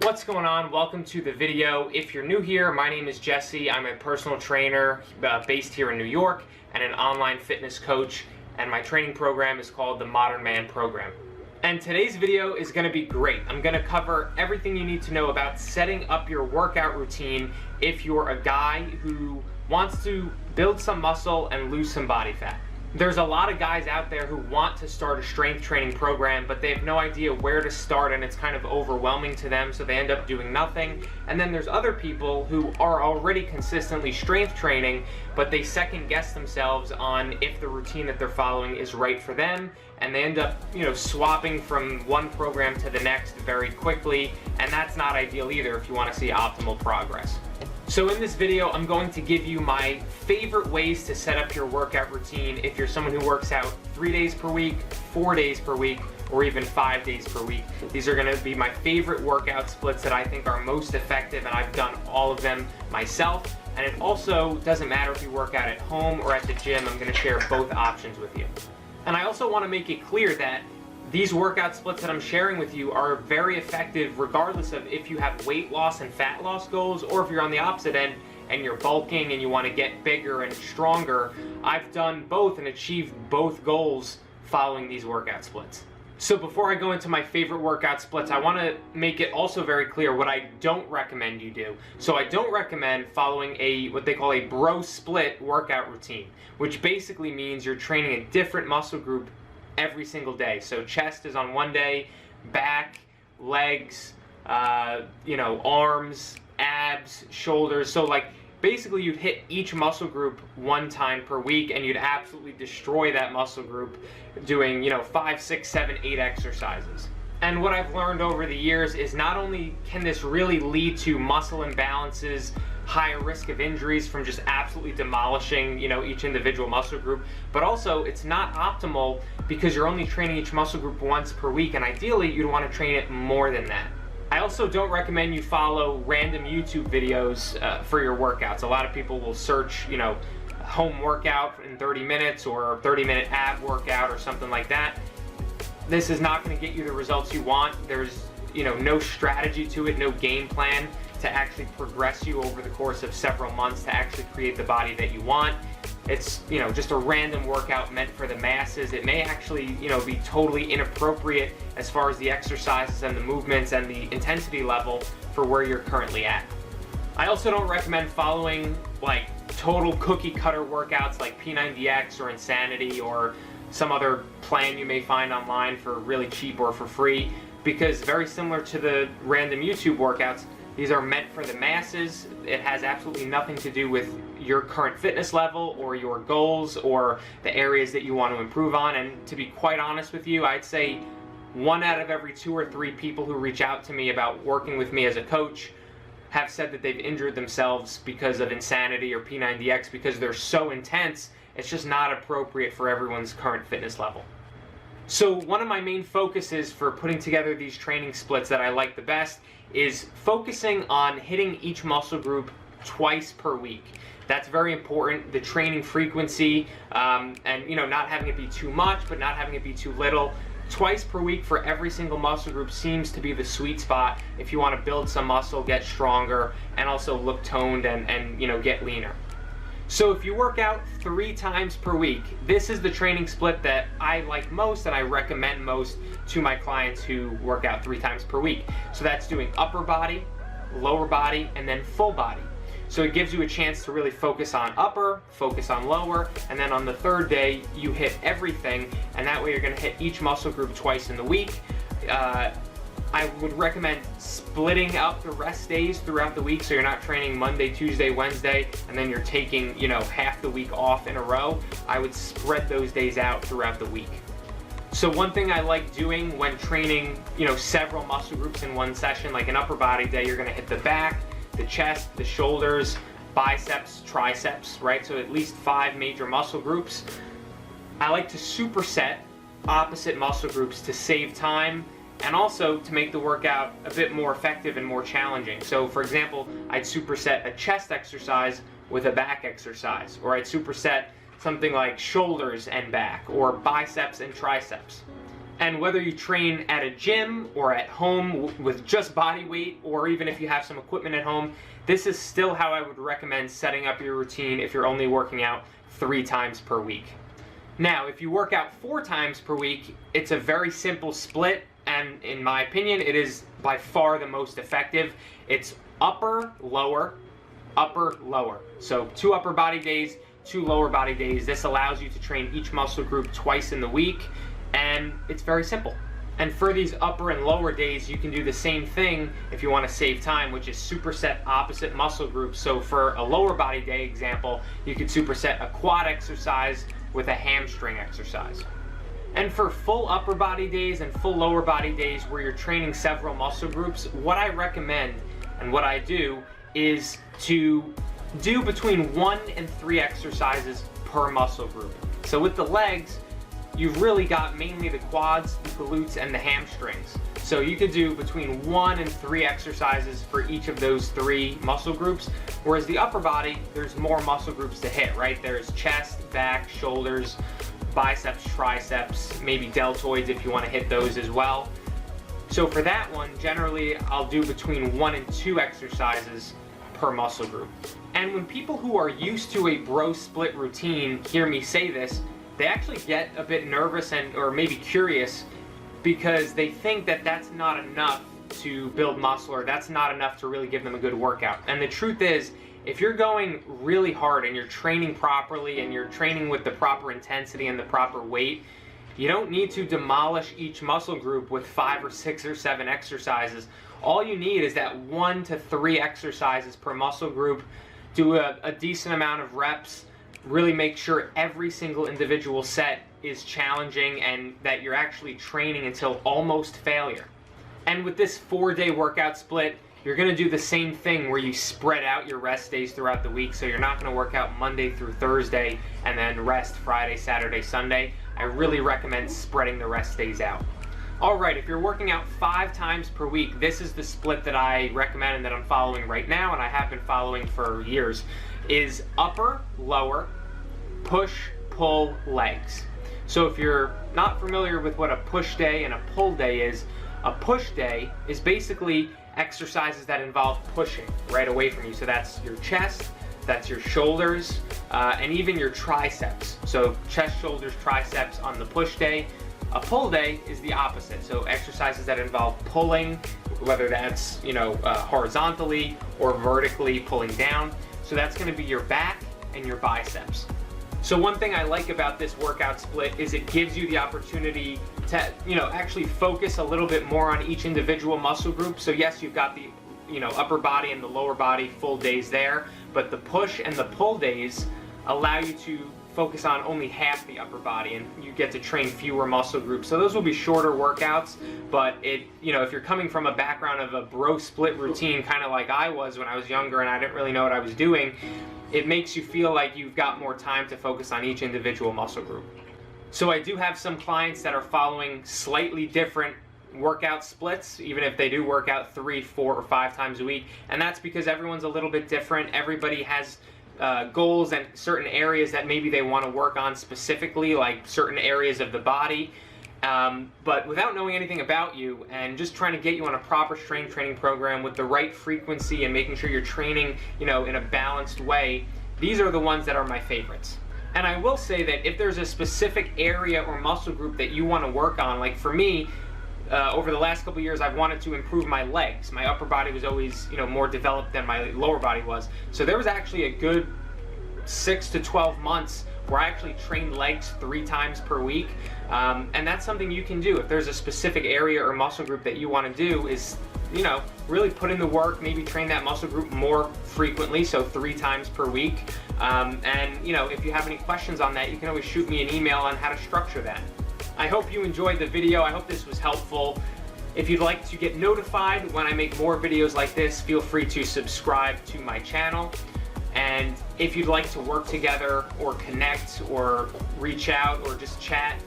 What's going on? Welcome to the video. If you're new here, my name is Jesse. I'm a personal trainer based here in New York and an online fitness coach, and my training program is called the Modern Man Program. And today's video is going to be great. I'm going to cover everything you need to know about setting up your workout routine if you're a guy who wants to build some muscle and lose some body fat. There's a lot of guys out there who want to start a strength training program, but they have no idea where to start, and it's kind of overwhelming to them, so they end up doing nothing. And then there's other people who are already consistently strength training, but they second guess themselves on if the routine that they're following is right for them, and they end up, swapping from one program to the next very quickly, and that's not ideal either if you want to see optimal progress. So in this video, I'm going to give you my favorite ways to set up your workout routine if you're someone who works out 3 days per week, 4 days per week, or even 5 days per week. These are going to be my favorite workout splits that I think are most effective, and I've done all of them myself. And it also doesn't matter if you work out at home or at the gym. I'm going to share both options with you. And I also want to make it clear that these workout splits that I'm sharing with you are very effective regardless of if you have weight loss and fat loss goals, or if you're on the opposite end and you're bulking and you want to get bigger and stronger. I've done both and achieved both goals following these workout splits. So before I go into my favorite workout splits, I want to make it also very clear what I don't recommend you do. So I don't recommend following what they call a bro split workout routine, which basically means you're training a different muscle group every single day. So chest is on one day, back, legs, arms, abs, shoulders. So basically you'd hit each muscle group one time per week, and you'd absolutely destroy that muscle group doing 5, 6, 7, 8 exercises. And what I've learned over the years is not only can this really lead to muscle imbalances, higher risk of injuries from just absolutely demolishing each individual muscle group, but also it's not optimal because you're only training each muscle group once per week, and ideally you'd want to train it more than that. I also don't recommend you follow random YouTube videos for your workouts. A lot of people will search home workout in 30 minutes or 30-minute ab workout or something like that. This is not going to get you the results you want. There's no strategy to it, no game plan to actually progress you over the course of several months to actually create the body that you want. It's just a random workout meant for the masses. It may actually be totally inappropriate as far as the exercises and the movements and the intensity level for where you're currently at. I also don't recommend following total cookie cutter workouts like P90X or Insanity or some other plan you may find online for really cheap or for free, because very similar to the random YouTube workouts, these are meant for the masses. It has absolutely nothing to do with your current fitness level or your goals or the areas that you want to improve on. And to be quite honest with you, I'd say 1 out of every 2 or 3 people who reach out to me about working with me as a coach have said that they've injured themselves because of Insanity or P90X because they're so intense. It's just not appropriate for everyone's current fitness level. So one of my main focuses for putting together these training splits that I like the best is focusing on hitting each muscle group twice per week. That's very important. The training frequency, and not having it be too much, but not having it be too little. Twice per week for every single muscle group seems to be the sweet spot if you want to build some muscle, get stronger, and also look toned and get leaner. So if you work out 3 times per week, this is the training split that I like most and I recommend most to my clients who work out 3 times per week. So that's doing upper body, lower body, and then full body. So it gives you a chance to really focus on upper, focus on lower, and then on the 3rd day you hit everything, and that way you're going to hit each muscle group twice in the week. I would recommend splitting up the rest days throughout the week, so you're not training Monday, Tuesday, Wednesday, and then you're taking, half the week off in a row. I would spread those days out throughout the week. So one thing I like doing when training, several muscle groups in one session, like an upper body day, you're gonna hit the back, the chest, the shoulders, biceps, triceps, right? So at least 5 major muscle groups. I like to superset opposite muscle groups to save time and also to make the workout a bit more effective and more challenging. So for example, I'd superset a chest exercise with a back exercise, or I'd superset something like shoulders and back, or biceps and triceps. And whether you train at a gym or at home with just body weight, or even if you have some equipment at home, this is still how I would recommend setting up your routine if you're only working out 3 times per week. Now, if you work out 4 times per week, it's a very simple split, and in my opinion, it is by far the most effective. It's upper, lower, upper, lower. So 2 upper body days, 2 lower body days. This allows you to train each muscle group twice in the week, and it's very simple. And for these upper and lower days, you can do the same thing if you want to save time, which is superset opposite muscle groups. So for a lower body day example, you could superset a quad exercise with a hamstring exercise. And for full upper body days and full lower body days where you're training several muscle groups, what I recommend and what I do is to do between 1 and 3 exercises per muscle group. So with the legs, you've really got mainly the quads, the glutes, and the hamstrings. So you could do between 1 and 3 exercises for each of those 3 muscle groups. Whereas the upper body, there's more muscle groups to hit, right? There's chest, back, shoulders, biceps, triceps, maybe deltoids if you want to hit those as well. So for that one, generally I'll do between 1 and 2 exercises per muscle group. And when people who are used to a bro split routine hear me say this, they actually get a bit nervous or maybe curious, because they think that that's not enough to build muscle, or that's not enough to really give them a good workout. And the truth is, if you're going really hard and you're training properly and you're training with the proper intensity and the proper weight, you don't need to demolish each muscle group with 5 or 6 or 7 exercises. All you need is that 1 to 3 exercises per muscle group. Do a decent amount of reps. Really make sure every single individual set is challenging and that you're actually training until almost failure. And with this 4-day workout split, you're going to do the same thing where you spread out your rest days throughout the week. So you're not going to work out Monday through Thursday and then rest Friday, Saturday, Sunday. I really recommend spreading the rest days out. Alright, if you're working out 5 times per week, this is the split that I recommend and that I'm following right now, and I have been following for years, is upper, lower, push, pull, legs. So if you're not familiar with what a push day and a pull day is, a push day is basically exercises that involve pushing right away from you. So that's your chest, that's your shoulders, and even your triceps. So chest, shoulders, triceps on the push day. A pull day is the opposite. So exercises that involve pulling, whether that's horizontally or vertically pulling down. So that's going to be your back and your biceps. So one thing I like about this workout split is it gives you the opportunity to actually focus a little bit more on each individual muscle group. So yes, you've got the upper body and the lower body full days there, but the push and the pull days allow you to focus on only half the upper body, and you get to train fewer muscle groups. So those will be shorter workouts, but if you're coming from a background of a bro split routine, kind of like I was when I was younger and I didn't really know what I was doing, it makes you feel like you've got more time to focus on each individual muscle group. So I do have some clients that are following slightly different workout splits, even if they do work out 3, 4, or 5 times a week, and that's because everyone's a little bit different. Everybody has goals and certain areas that maybe they want to work on specifically, like certain areas of the body. But without knowing anything about you and just trying to get you on a proper strength training program with the right frequency and making sure you're training, in a balanced way, these are the ones that are my favorites. And I will say that if there's a specific area or muscle group that you want to work on, like for me, over the last couple years, I've wanted to improve my legs. My upper body was always, more developed than my lower body was. So there was actually a good 6 to 12 months where I actually trained legs 3 times per week. And that's something you can do. If there's a specific area or muscle group that you want to do, is, really put in the work, maybe train that muscle group more frequently, so 3 times per week. And, if you have any questions on that, you can always shoot me an email on how to structure that. I hope you enjoyed the video. I hope this was helpful. If you'd like to get notified when I make more videos like this, feel free to subscribe to my channel. And if you'd like to work together or connect or reach out or just chat,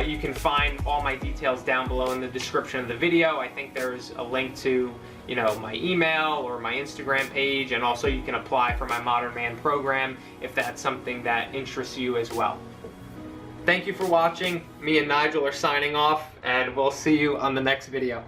you can find all my details down below in the description of the video. I think there's a link to my email or my Instagram page, and also you can apply for my Modern Man program if that's something that interests you as well. Thank you for watching. Me and Nigel are signing off, and we'll see you on the next video.